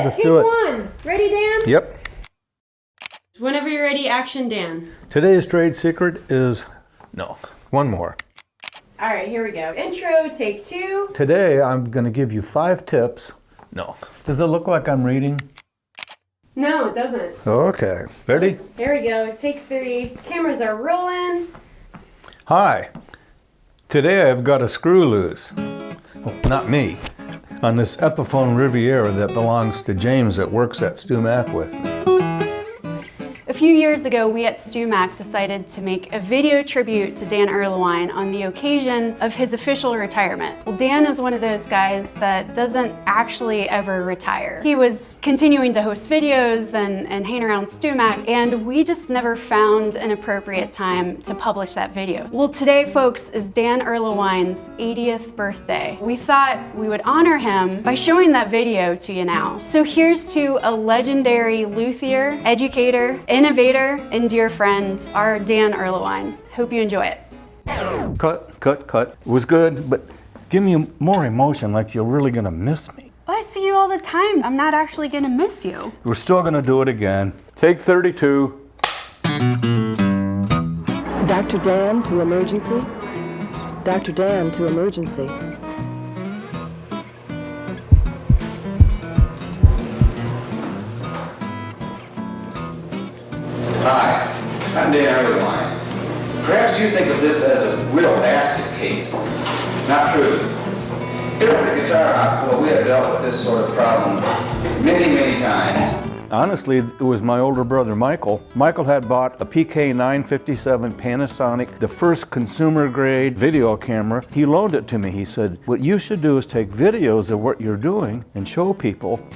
Let's do it. One. Ready, Dan? Yep. Whenever you're ready, action, Dan. Today's trade secret is, no, one more. All right, here we go. Intro, take 2. Today I'm going to give you 5 tips. No. Does it look like I'm reading? No, it doesn't. Okay. Ready? Here we go. Take 3. Cameras are rolling. Hi. Today I've got a screw loose. Well, not me. On this Epiphone Riviera that belongs to James that works at StewMac with me. A few years ago, we at StewMac decided to make a video tribute to Dan Erlewine on the occasion of his official retirement. Well, Dan is one of those guys that doesn't actually ever retire. He was continuing to host videos and hang around StewMac, and we just never found an appropriate time to publish that video. Well, today, folks, is Dan Erlewine's 80th birthday. We thought we would honor him by showing that video to you now. So here's to a legendary luthier, educator, innovator, and dear friend, our Dan Erlewine. Hope you enjoy it. Cut. It was good, but give me more emotion like you're really gonna miss me. Oh, I see you all the time. I'm not actually gonna miss you. We're still gonna do it again. Take 32. Dr. Dan to emergency. Dr. Dan to emergency. Hi, I'm Dan Erlewine. Perhaps you think of this as a real basket case. Not true. Here at the Guitar Hospital, we have dealt with this sort of problem many times. Honestly, it was my older brother, Michael. Michael had bought a PK 957 Panasonic, the first consumer-grade video camera. He loaned it to me. He said, what you should do is take videos of what you're doing and show people.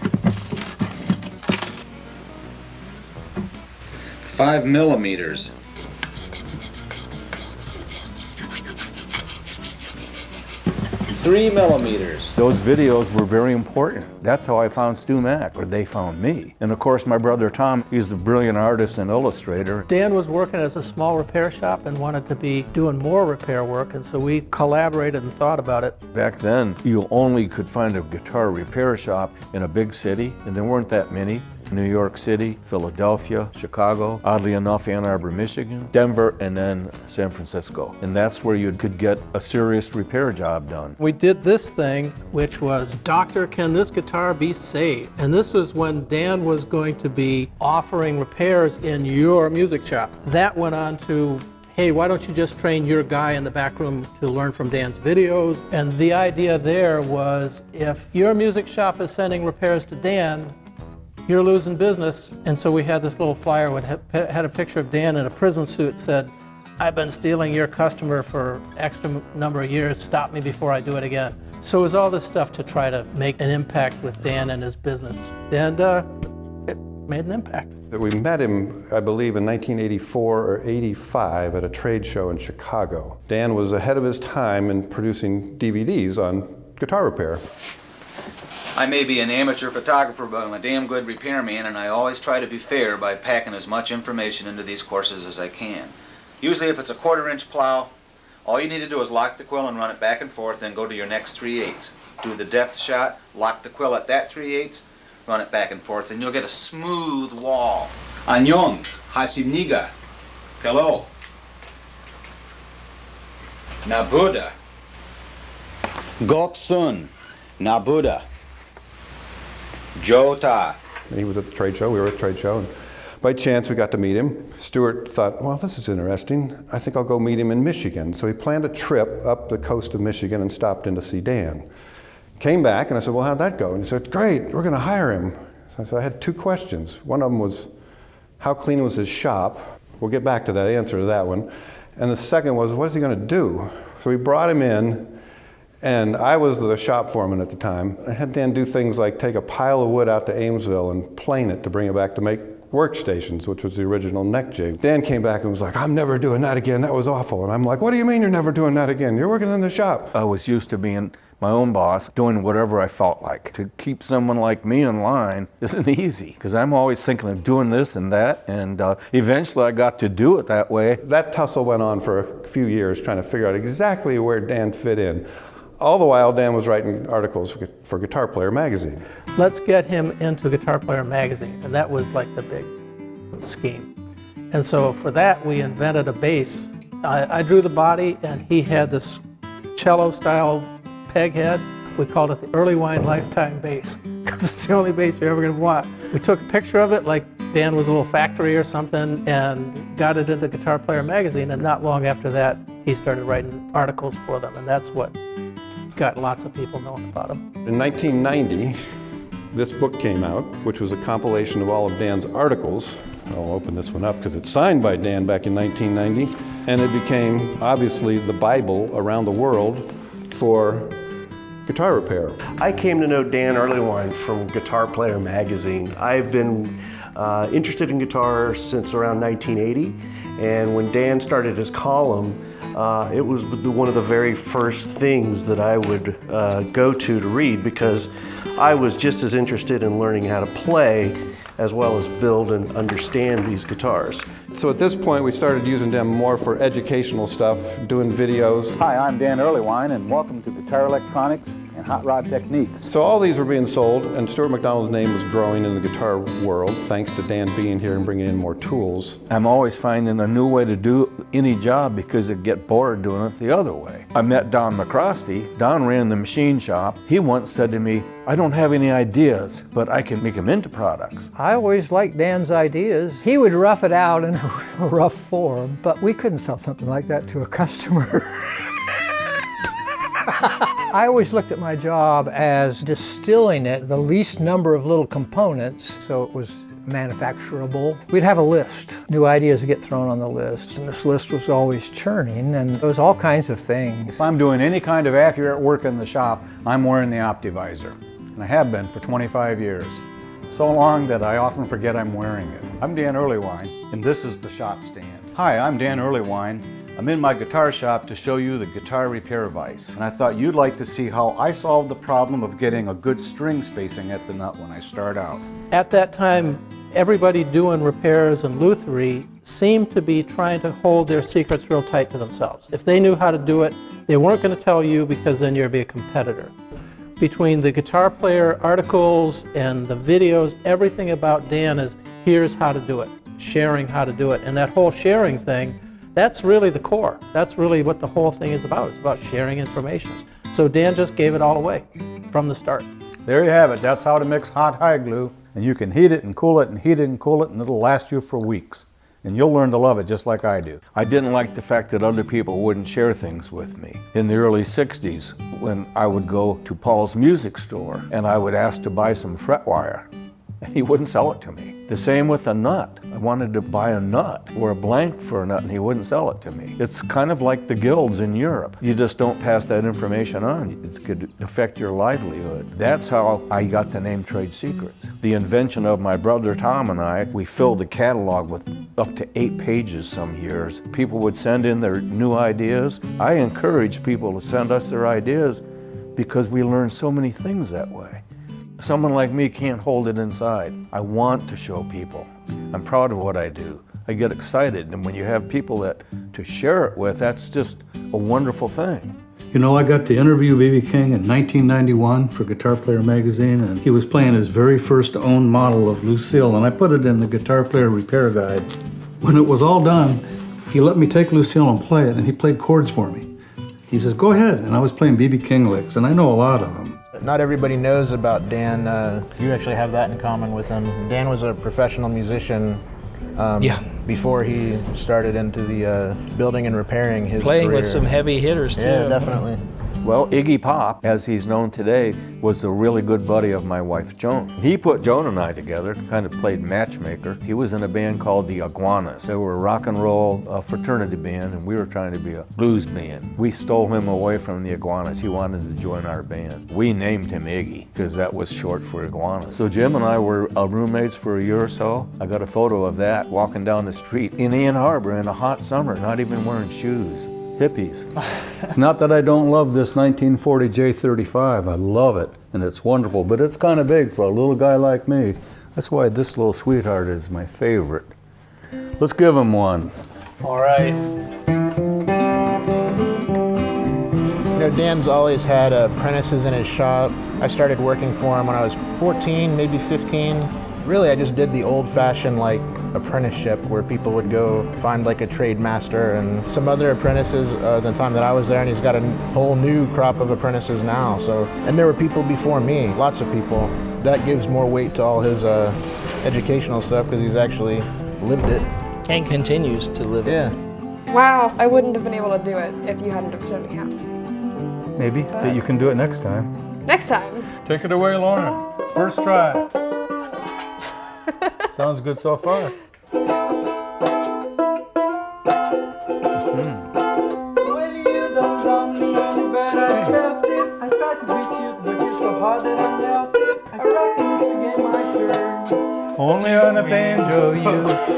5 millimeters. Three millimeters. Those videos were very important. That's how I found StewMac, or they found me. And of course, my brother Tom, he's the brilliant artist and illustrator. Dan was working as a small repair shop and wanted to be doing more repair work, and so we collaborated and thought about it. Back then, you only could find a guitar repair shop in a big city, and there weren't that many. New York City, Philadelphia, Chicago, oddly enough, Ann Arbor, Michigan, Denver, and then San Francisco. And that's where you could get a serious repair job done. We did this thing, which was, Doctor, can this guitar be saved? And this was when Dan was going to be offering repairs in your music shop. That went on to, hey, why don't you just train your guy in the back room to learn from Dan's videos? And the idea there was, if your music shop is sending repairs to Dan, you're losing business. And so we had this little flyer that had a picture of Dan in a prison suit, said, I've been stealing your customer for X number of years, stop me before I do it again. So it was all this stuff to try to make an impact with Dan and his business. And it made an impact. We met him, I believe, in 1984 or 85 at a trade show in Chicago. Dan was ahead of his time in producing DVDs on guitar repair. I may be an amateur photographer, but I'm a damn good repairman, and I always try to be fair by packing as much information into these courses as I can. Usually if it's a 1/4-inch plow, all you need to do is lock the quill and run it back and forth, then go to your next 3/8. Do the depth shot, lock the quill at that 3/8, run it back and forth, and you'll get a smooth wall. Annyeong, Hasimniga, hello. Nabuda, Goksun, Nabuda. Jota. He was at the trade show, we were at the trade show, and by chance we got to meet him. Stuart thought, well, this is interesting. I think I'll go meet him in Michigan. So he planned a trip up the coast of Michigan and stopped in to see Dan. Came back and I said, well, how'd that go? And he said, great, we're gonna hire him. So I had 2 questions. One of them was, how clean was his shop? We'll get back to that answer to that one. And the second was, what is he gonna do? So we brought him in, and I was the shop foreman at the time. I had Dan do things like take a pile of wood out to Amesville and plane it to bring it back to make workstations, which was the original neck jig. Dan came back and was like, I'm never doing that again, that was awful. And I'm like, what do you mean you're never doing that again? You're working in the shop. I was used to being my own boss, doing whatever I felt like. To keep someone like me in line isn't easy, because I'm always thinking of doing this and that, and eventually I got to do it that way. That tussle went on for a few years, trying to figure out exactly where Dan fit in. All the while, Dan was writing articles for Guitar Player magazine. Let's get him into Guitar Player magazine, and that was like the big scheme. And so for that, we invented a bass. I drew the body, and he had this cello-style peg head. We called it the Erlewine Lifetime bass, because it's the only bass you're ever going to want. We took a picture of it, like Dan was a little factory or something, and got it into Guitar Player magazine, and not long after that, he started writing articles for them, and that's what got lots of people knowing about him. In 1990, this book came out, which was a compilation of all of Dan's articles. I'll open this one up because it's signed by Dan back in 1990, and it became obviously the Bible around the world for guitar repair. I came to know Dan Erlewine from Guitar Player magazine. I've been interested in guitar since around 1980, and when Dan started his column, it was one of the very first things that I would go to read, because I was just as interested in learning how to play as well as build and understand these guitars. So at this point, we started using them more for educational stuff, doing videos. Hi, I'm Dan Erlewine, and welcome to Guitar Electronics and Hot Rod Techniques. So all these were being sold, and Stuart McDonald's name was growing in the guitar world, thanks to Dan being here and bringing in more tools. I'm always finding a new way to do any job because I get bored doing it the other way. I met Don McCrosty. Don ran the machine shop. He once said to me, I don't have any ideas, but I can make them into products. I always liked Dan's ideas. He would rough it out in a rough form, but we couldn't sell something like that to a customer. I always looked at my job as distilling it, the least number of little components, so it was manufacturable. We'd have a list. New ideas would get thrown on the list, and this list was always churning, and there was all kinds of things. If I'm doing any kind of accurate work in the shop, I'm wearing the OptiVisor, and I have been for 25 years. So long that I often forget I'm wearing it. I'm Dan Erlewine, and this is the shop stand. Hi, I'm Dan Erlewine. I'm in my guitar shop to show you the guitar repair vise, and I thought you'd like to see how I solved the problem of getting a good string spacing at the nut when I start out. At that time, everybody doing repairs and Luthier seemed to be trying to hold their secrets real tight to themselves. If they knew how to do it, they weren't going to tell you, because then you'd be a competitor. Between the Guitar Player articles and the videos, everything about Dan is, here's how to do it, sharing how to do it. And that whole sharing thing, that's really the core. That's really what the whole thing is about. It's about sharing information. So Dan just gave it all away from the start. There you have it. That's how to mix hot high glue, and you can heat it and cool it and heat it and cool it, and it'll last you for weeks. And you'll learn to love it just like I do. I didn't like the fact that other people wouldn't share things with me. In the early 60s, when I would go to Paul's music store and I would ask to buy some fret wire, and he wouldn't sell it to me. The same with a nut. I wanted to buy a nut or a blank for a nut, and he wouldn't sell it to me. It's kind of like the guilds in Europe. You just don't pass that information on. It could affect your livelihood. That's how I got the name Trade Secrets. The invention of my brother Tom and I, we filled the catalog with up to 8 pages some years. People would send in their new ideas. I encourage people to send us their ideas because we learn so many things that way. Someone like me can't hold it inside. I want to show people. I'm proud of what I do. I get excited, and when you have people to share it with, that's just a wonderful thing. You know, I got to interview B.B. King in 1991 for Guitar Player magazine, and he was playing his very first owned model of Lucille, and I put it in the Guitar Player repair guide. When it was all done, he let me take Lucille and play it, and he played chords for me. He says, go ahead, and I was playing B.B. King licks, and I know a lot of them. Not everybody knows about Dan. You actually have that in common with him. Dan was a professional musician before he started into the building and repairing his Playing career. with some heavy hitters too. Yeah, definitely. Well, Iggy Pop, as he's known today, was a really good buddy of my wife, Joan. He put Joan and I together, kind of played matchmaker. He was in a band called the Iguanas. They were a rock and roll fraternity band, and we were trying to be a blues band. We stole him away from the Iguanas. He wanted to join our band. We named him Iggy, because that was short for Iguanas. So Jim and I were roommates for a year or so. I got a photo of that walking down the street in Ann Arbor in a hot summer, not even wearing shoes. Hippies. It's not that I don't love this 1940 J35. I love it, and it's wonderful, but it's kind of big for a little guy like me. That's why this little sweetheart is my favorite. Let's give him one. All right. You know, Dan's always had apprentices in his shop. I started working for him when I was 14, maybe 15. Really, I just did the old-fashioned like apprenticeship where people would go find like a trade master and some other apprentices the time that I was there, and he's got a whole new crop of apprentices now. So, and there were people before me, lots of people. That gives more weight to all his educational stuff because he's actually lived it. And continues to live it. Wow, I wouldn't have been able to do it if you hadn't have shown me how. Maybe that you can do it next time. Next time. Take it away, Lauren. First try. Sounds good so far. Only on a banjo, you.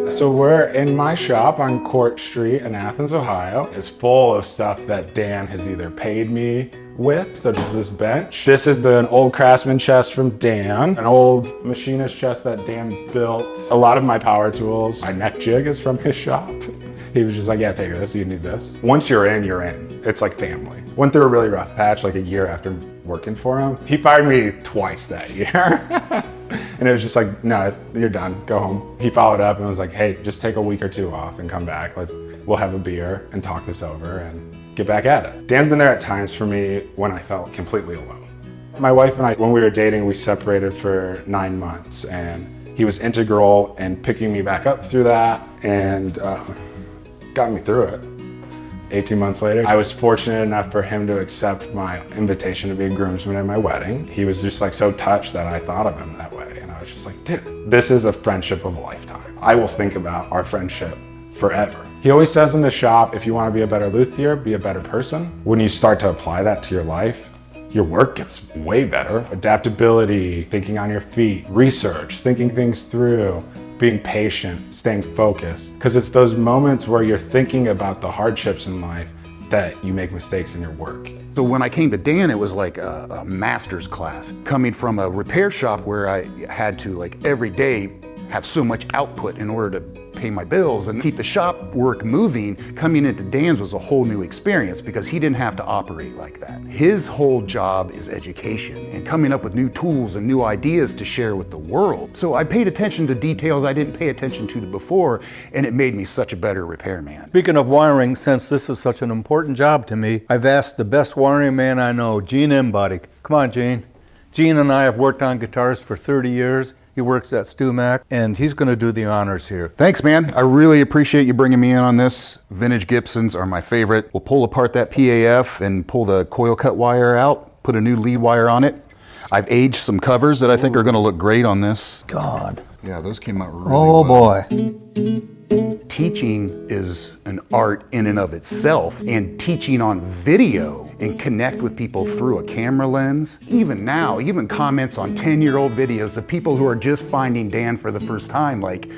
So we're in my shop on Court Street in Athens, Ohio. It's full of stuff that Dan has either paid me with, such as this bench. This is an old craftsman chest from Dan, an old machinist chest that Dan built. A lot of my power tools, my neck jig is from his shop. He was just like, yeah, take this, you need this. Once you're in, you're in. It's like family. Went through a really rough patch like a year after working for him. He fired me twice that year. And it was just like, no, you're done, go home. He followed up and was like, hey, just take a week or two off and come back. Like, we'll have a beer and talk this over and get back at it. Dan's been there at times for me when I felt completely alone. My wife and I, when we were dating, we separated for 9 months, and he was integral in picking me back up through that and got me through it. 18 months later, I was fortunate enough for him to accept my invitation to be a groomsman at my wedding. He was just like so touched that I thought of him that way. And I was just like, dude, this is a friendship of a lifetime. I will think about our friendship forever. He always says in the shop, if you want to be a better luthier, be a better person. When you start to apply that to your life, your work gets way better. Adaptability, thinking on your feet, research, thinking things through, being patient, staying focused. Because it's those moments where you're thinking about the hardships in life that you make mistakes in your work. So when I came to Dan, it was like a master's class. Coming from a repair shop where I had to like every day have so much output in order to pay my bills and keep the shop work moving, coming into Dan's was a whole new experience because he didn't have to operate like that. His whole job is education and coming up with new tools and new ideas to share with the world. So I paid attention to details I didn't pay attention to before, and it made me such a better repairman. Speaking of wiring, since this is such an important job to me, I've asked the best wiring man I know, Gene Embody. Come on, Gene. Gene and I have worked on guitars for 30 years. He works at StewMac, and he's going to do the honors here. Thanks, man. I really appreciate you bringing me in on this. Vintage Gibsons are my favorite. We'll pull apart that PAF and pull the coil cut wire out, put a new lead wire on it. I've aged some covers that I think are going to look great on this. God. Yeah, those came out really well. Boy. Teaching is an art in and of itself, and teaching on video and connect with people through a camera lens. Even now, even comments on 10-year-old videos of people who are just finding Dan for the first time, like,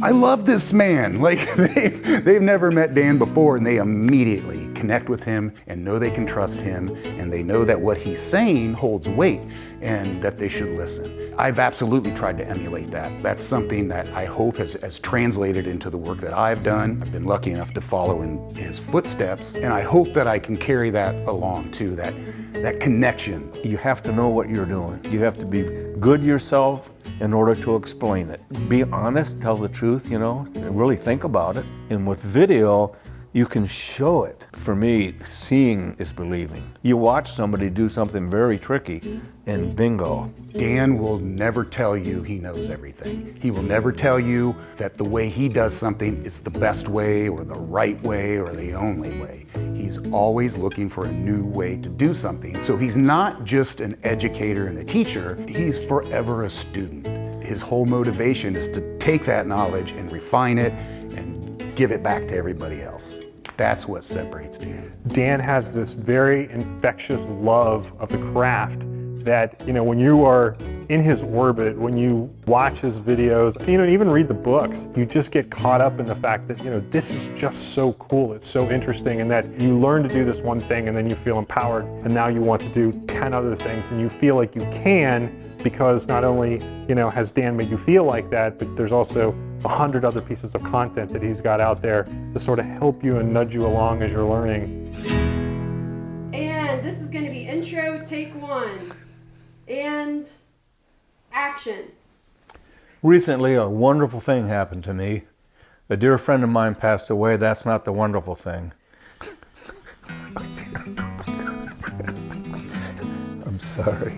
I love this man. Like, they've never met Dan before, and they immediately connect with him and know they can trust him, and they know that what he's saying holds weight and that they should listen. I've absolutely tried to emulate that. That's something that I hope has translated into the work that I've done. I've been lucky enough to follow in his footsteps, and I hope that I can carry that along too, that connection. You have to know what you're doing. You have to be good yourself in order to explain it. Be honest, tell the truth, you know, really think about it. And with video, you can show it. For me, seeing is believing. You watch somebody do something very tricky, and bingo. Dan will never tell you he knows everything. He will never tell you that the way he does something is the best way or the right way or the only way. He's always looking for a new way to do something. So he's not just an educator and a teacher, he's forever a student. His whole motivation is to take that knowledge and refine it and give it back to everybody else. That's what separates Dan. Dan has this very infectious love of the craft that, you know, when you are in his orbit, when you watch his videos, you know, even read the books, you just get caught up in the fact that, you know, this is just so cool, it's so interesting, and that you learn to do this one thing and then you feel empowered, and now you want to do 10 other things, and you feel like you can because not only, you know, has Dan made you feel like that, but there's also 100 other pieces of content that he's got out there to sort of help you and nudge you along as you're learning. And this is going to be intro, take 1. And action. Recently, a wonderful thing happened to me. A dear friend of mine passed away. That's not the wonderful thing. I'm sorry.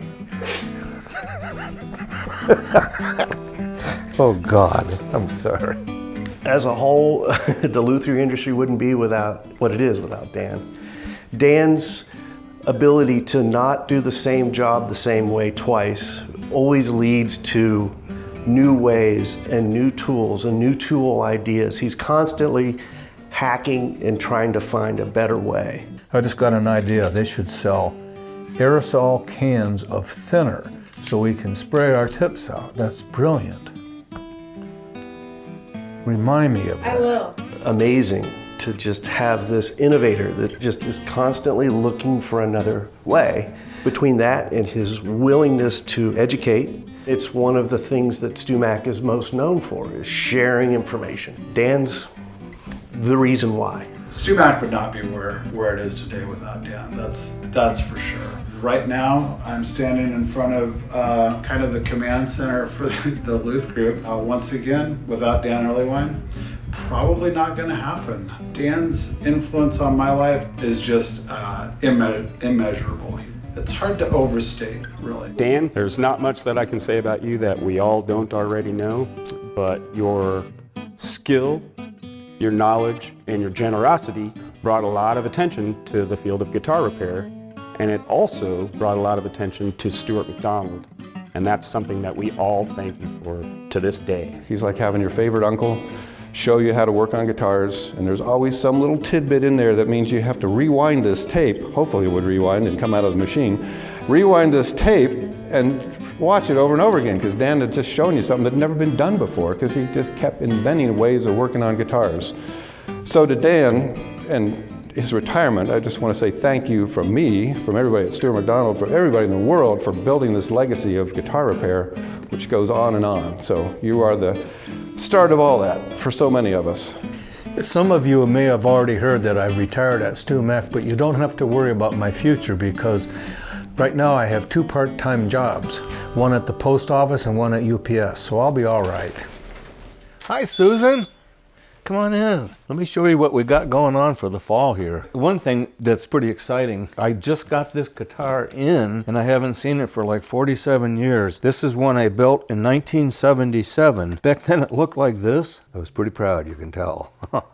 Oh God, I'm sorry. As a whole, the Luthier industry wouldn't be without what it is without Dan. Dan's ability to not do the same job the same way twice always leads to new ways and new tools and new tool ideas. He's constantly hacking and trying to find a better way. I just got an idea. They should sell aerosol cans of thinner so we can spray our tips out. That's brilliant. Remind me of that. I will. Amazing to just have this innovator that just is constantly looking for another way. Between that and his willingness to educate, it's one of the things that StewMac is most known for, is sharing information. Dan's the reason why. StewMac would not be where it is today without Dan, that's for sure. Right now, I'm standing in front of kind of the command center for the Luth group. Once again, without Dan Erlewine, probably not going to happen. Dan's influence on my life is just immeasurable. It's hard to overstate, really. Dan, there's not much that I can say about you that we all don't already know, but your skill, your knowledge, and your generosity brought a lot of attention to the field of guitar repair, and it also brought a lot of attention to Stuart McDonald, and that's something that we all thank you for to this day. He's like having your favorite uncle show you how to work on guitars, and there's always some little tidbit in there that means you have to rewind this tape. Hopefully it would rewind and come out of the machine. Rewind this tape and watch it over and over again, because Dan had just shown you something that had never been done before, because he just kept inventing ways of working on guitars. So to Dan and his retirement, I just want to say thank you from me, from everybody at Stuart McDonald, for everybody in the world for building this legacy of guitar repair, which goes on and on. So you are the start of all that for so many of us. Some of you may have already heard that I retired at StewMac, but you don't have to worry about my future, because right now I have 2 part-time jobs, one at the post office and one at UPS, so I'll be all right. Hi, Susan. Come on in. Let me show you what we got going on for the fall here. One thing that's pretty exciting, I just got this guitar in and I haven't seen it for like 47 years. This is one I built in 1977. Back then it looked like this. I was pretty proud, you can tell.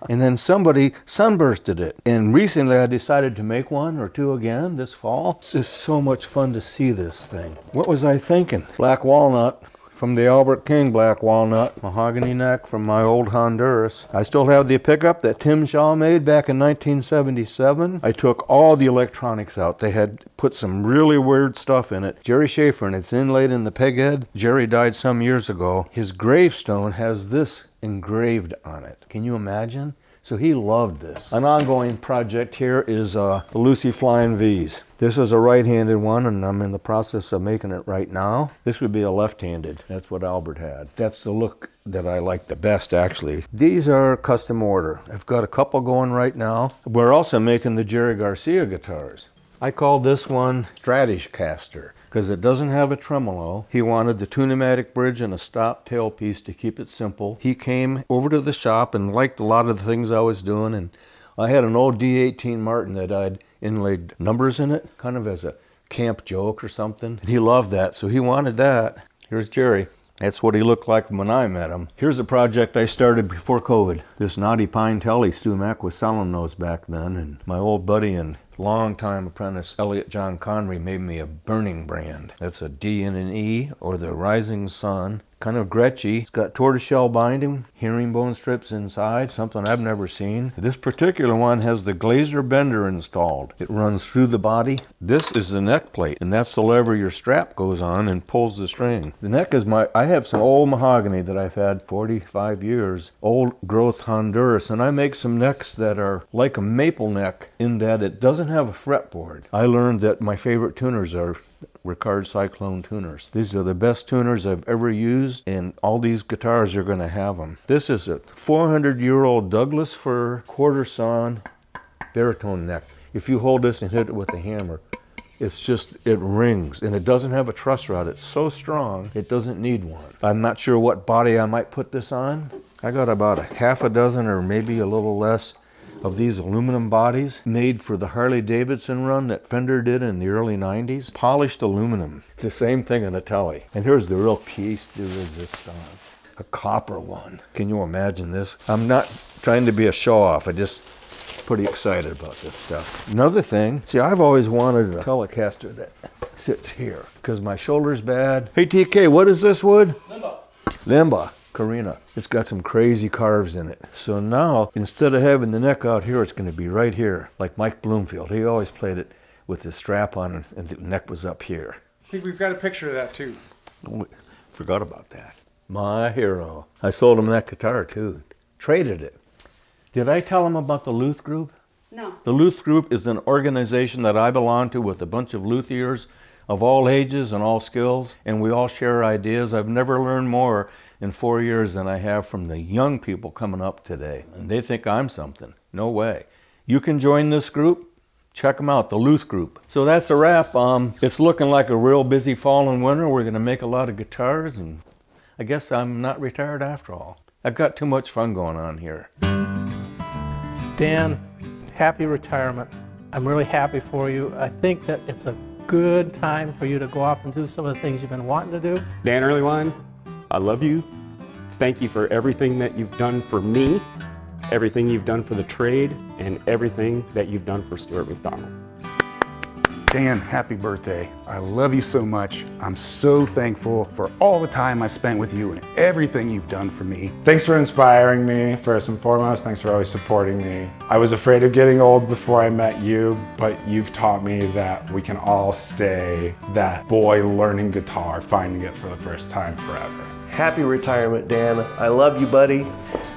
And then somebody sunbursted it. And recently I decided to make 1 or 2 again this fall. It's just so much fun to see this thing. What was I thinking? Black walnut from the Albert King black walnut, mahogany neck from my old Honduras. I still have the pickup that Tim Shaw made back in 1977. I took all the electronics out. They had put some really weird stuff in it. Jerry Schaefer, and it's inlaid in the peg head. Jerry died some years ago. His gravestone has this engraved on it. Can you imagine? So he loved this. An ongoing project here is the Lucy Flying V's. This is a right-handed one, and I'm in the process of making it right now. This would be a left-handed. That's what Albert had. That's the look that I like the best, actually. These are custom order. I've got a couple going right now. We're also making the Jerry Garcia guitars. I call this one Stratocaster because it doesn't have a tremolo. He wanted the Tune-o-matic bridge and a stop tailpiece to keep it simple. He came over to the shop and liked a lot of the things I was doing, and I had an old D18 Martin that I'd inlaid numbers in it, kind of as a camp joke or something. And he loved that, so he wanted that. Here's Jerry. That's what he looked like when I met him. Here's a project I started before COVID. This Knotty Pine Telly, StewMac was selling those back then, and my old buddy and longtime apprentice Elliot John Connery made me a burning brand. That's a D and an E, or the Rising Sun. Kind of Gretchy. It's got tortoiseshell binding, herringbone strips inside, something I've never seen. This particular one has the Glazer bender installed. It runs through the body. This is the neck plate, and that's the lever your strap goes on and pulls the string. The neck is I have some old mahogany that I've had 45 years, old growth Honduras, and I make some necks that are like a maple neck in that it doesn't have a fretboard. I learned that my favorite tuners are Ricard Cyclone tuners. These are the best tuners I've ever used, and all these guitars are going to have them. This is a 400-year-old Douglas fir quarter sawn baritone neck. If you hold this and hit it with a hammer, it rings, and it doesn't have a truss rod. It's so strong, it doesn't need one. I'm not sure what body I might put this on. I got about a half a dozen or maybe a little less of these aluminum bodies made for the Harley Davidson run that Fender did in the early 90s. Polished aluminum. The same thing in a Telly. And here's the real piece de resistance. A copper one. Can you imagine this? I'm not trying to be a show-off. I just pretty excited about this stuff. Another thing, see, I've always wanted a Telecaster that sits here because my shoulder's bad. Hey TK, what is this wood? Limba. Carina. It's got some crazy carves in it. So now, instead of having the neck out here, it's going to be right here, like Mike Bloomfield. He always played it with his strap on and the neck was up here. I think we've got a picture of that too. Oh, forgot about that. My hero. I sold him that guitar too. Traded it. Did I tell him about the Luth Group? No. The Luth Group is an organization that I belong to with a bunch of luthiers of all ages and all skills, and we all share ideas. I've never learned more in 4 years than I have from the young people coming up today. And they think I'm something. No way. You can join this group. Check them out, the Luth Group. So that's a wrap. It's looking like a real busy fall and winter. We're going to make a lot of guitars, and I guess I'm not retired after all. I've got too much fun going on here. Dan, happy retirement. I'm really happy for you. I think that it's a good time for you to go off and do some of the things you've been wanting to do. Dan Erlewine, I love you. Thank you for everything that you've done for me, everything you've done for the trade, and everything that you've done for Stuart McDonald. Dan, happy birthday. I love you so much. I'm so thankful for all the time I spent with you and everything you've done for me. Thanks for inspiring me, first and foremost. Thanks for always supporting me. I was afraid of getting old before I met you, but you've taught me that we can all stay that boy learning guitar, finding it for the first time forever. Happy retirement, Dan. I love you, buddy.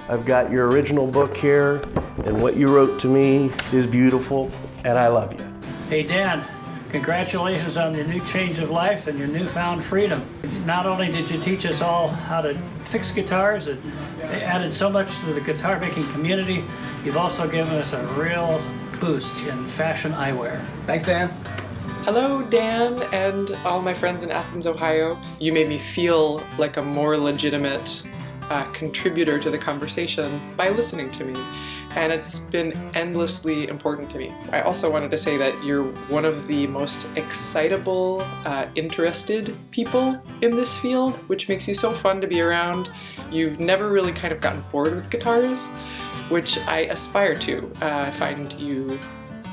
I've got your original book here, and what you wrote to me is beautiful, and I love you. Hey, Dan. Congratulations on your new change of life and your newfound freedom. Not only did you teach us all how to fix guitars and added so much to the guitar making community, you've also given us a real boost in fashion eyewear. Thanks, Dan. Hello, Dan, and all my friends in Athens, Ohio. You made me feel like a more legitimate contributor to the conversation by listening to me. And it's been endlessly important to me. I also wanted to say that you're one of the most excitable, interested people in this field, which makes you so fun to be around. You've never really kind of gotten bored with guitars, which I aspire to. I find you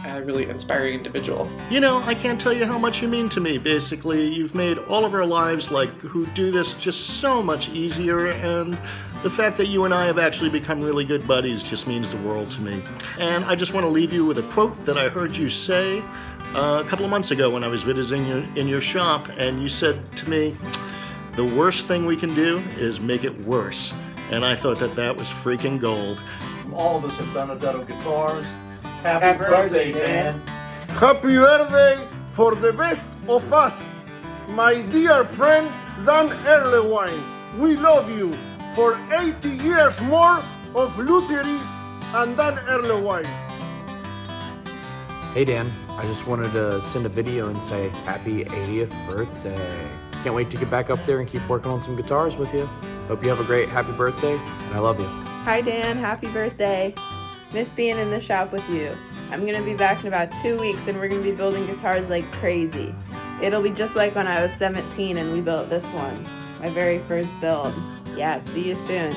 a really inspiring individual. You know, I can't tell you how much you mean to me. Basically, you've made all of our lives, like, who do this just so much easier, and the fact that you and I have actually become really good buddies just means the world to me. And I just want to leave you with a quote that I heard you say a couple of months ago when I was visiting you in your shop, and you said to me, "The worst thing we can do is make it worse." And I thought that that was freaking gold. All of us at Benedetto Guitars. Happy birthday, Dan. Happy birthday for the best of us, my dear friend Dan Erlewine. We love you for 80 years more of Luthier and Dan Erlewine. Hey Dan, I just wanted to send a video and say happy 80th birthday. Can't wait to get back up there and keep working on some guitars with you. Hope you have a great happy birthday, and I love you. Hi Dan, happy birthday. Miss being in the shop with you. I'm gonna be back in about 2 weeks and we're gonna be building guitars like crazy. It'll be just like when I was 17 and we built this one. My very first build. Yeah, see you soon.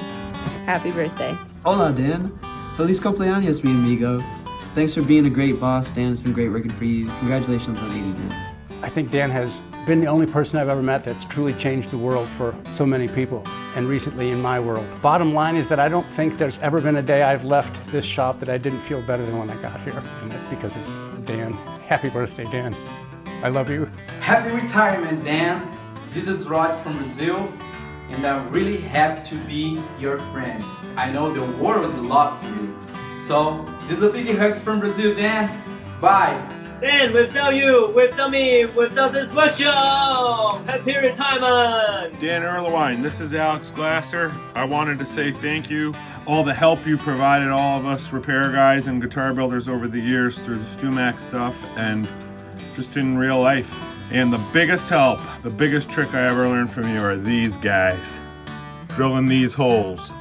Happy birthday. Hola Dan. Feliz cumpleaños, mi amigo. Thanks for being a great boss, Dan. It's been great working for you. Congratulations on 80, man. I think Dan has been the only person I've ever met that's truly changed the world for so many people, and recently in my world. Bottom line is that I don't think there's ever been a day I've left this shop that I didn't feel better than when I got here, and that's because of Dan. Happy birthday, Dan. I love you. Happy retirement, Dan. This is Rod from Brazil, and I'm really happy to be your friend. I know the world loves you. So, this is a big hug from Brazil, Dan. Bye. Dan, without you, without me, without this workshop, happy retirement! Dan Erlewine, this is Alex Glasser. I wanted to say thank you. All the help you've provided all of us repair guys and guitar builders over the years through the StewMac stuff and just in real life. And the biggest help, the biggest trick I ever learned from you are these guys. Drilling these holes.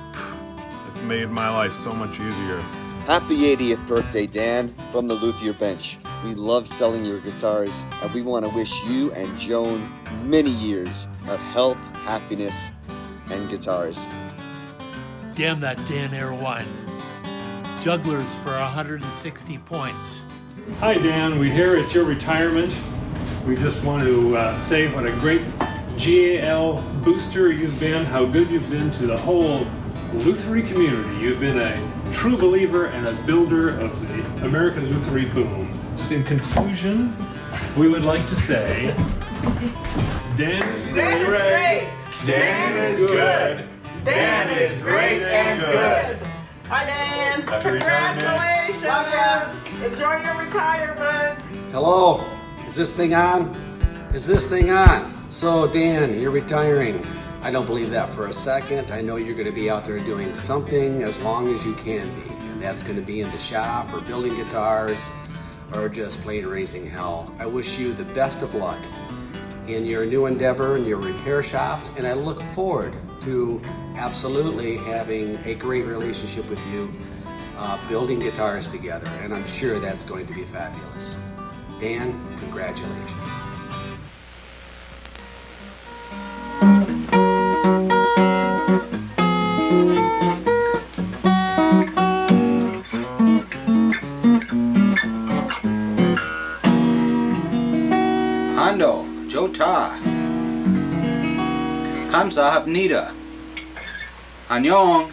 It's made my life so much easier. Happy 80th birthday, Dan, from the Luthier bench. We love selling your guitars, and we want to wish you and Joan many years of health, happiness, and guitars. Damn that Dan Erlewine. Jugglers for 160 points. Hi Dan, we hear it's your retirement. We just want to say what a great GAL booster you've been, how good you've been to the whole Lutherie community. You've been a true believer and a builder of the American Lutherie boom. In conclusion, we would like to say, Dan is great. Dan is good. Dan is great and good. Hi Dan. Happy Congratulations. Love you. Enjoy your retirement. Hello. Is this thing on? Is this thing on? So Dan, you're retiring. I don't believe that for a second. I know you're going to be out there doing something as long as you can be. And that's going to be in the shop or building guitars or just plain raising hell. I wish you the best of luck in your new endeavor in your repair shops, and I look forward to absolutely having a great relationship with you, building guitars together, and I'm sure that's going to be fabulous. Dan, congratulations. Hondo, Jota, Kamsahamnida, Annyeong.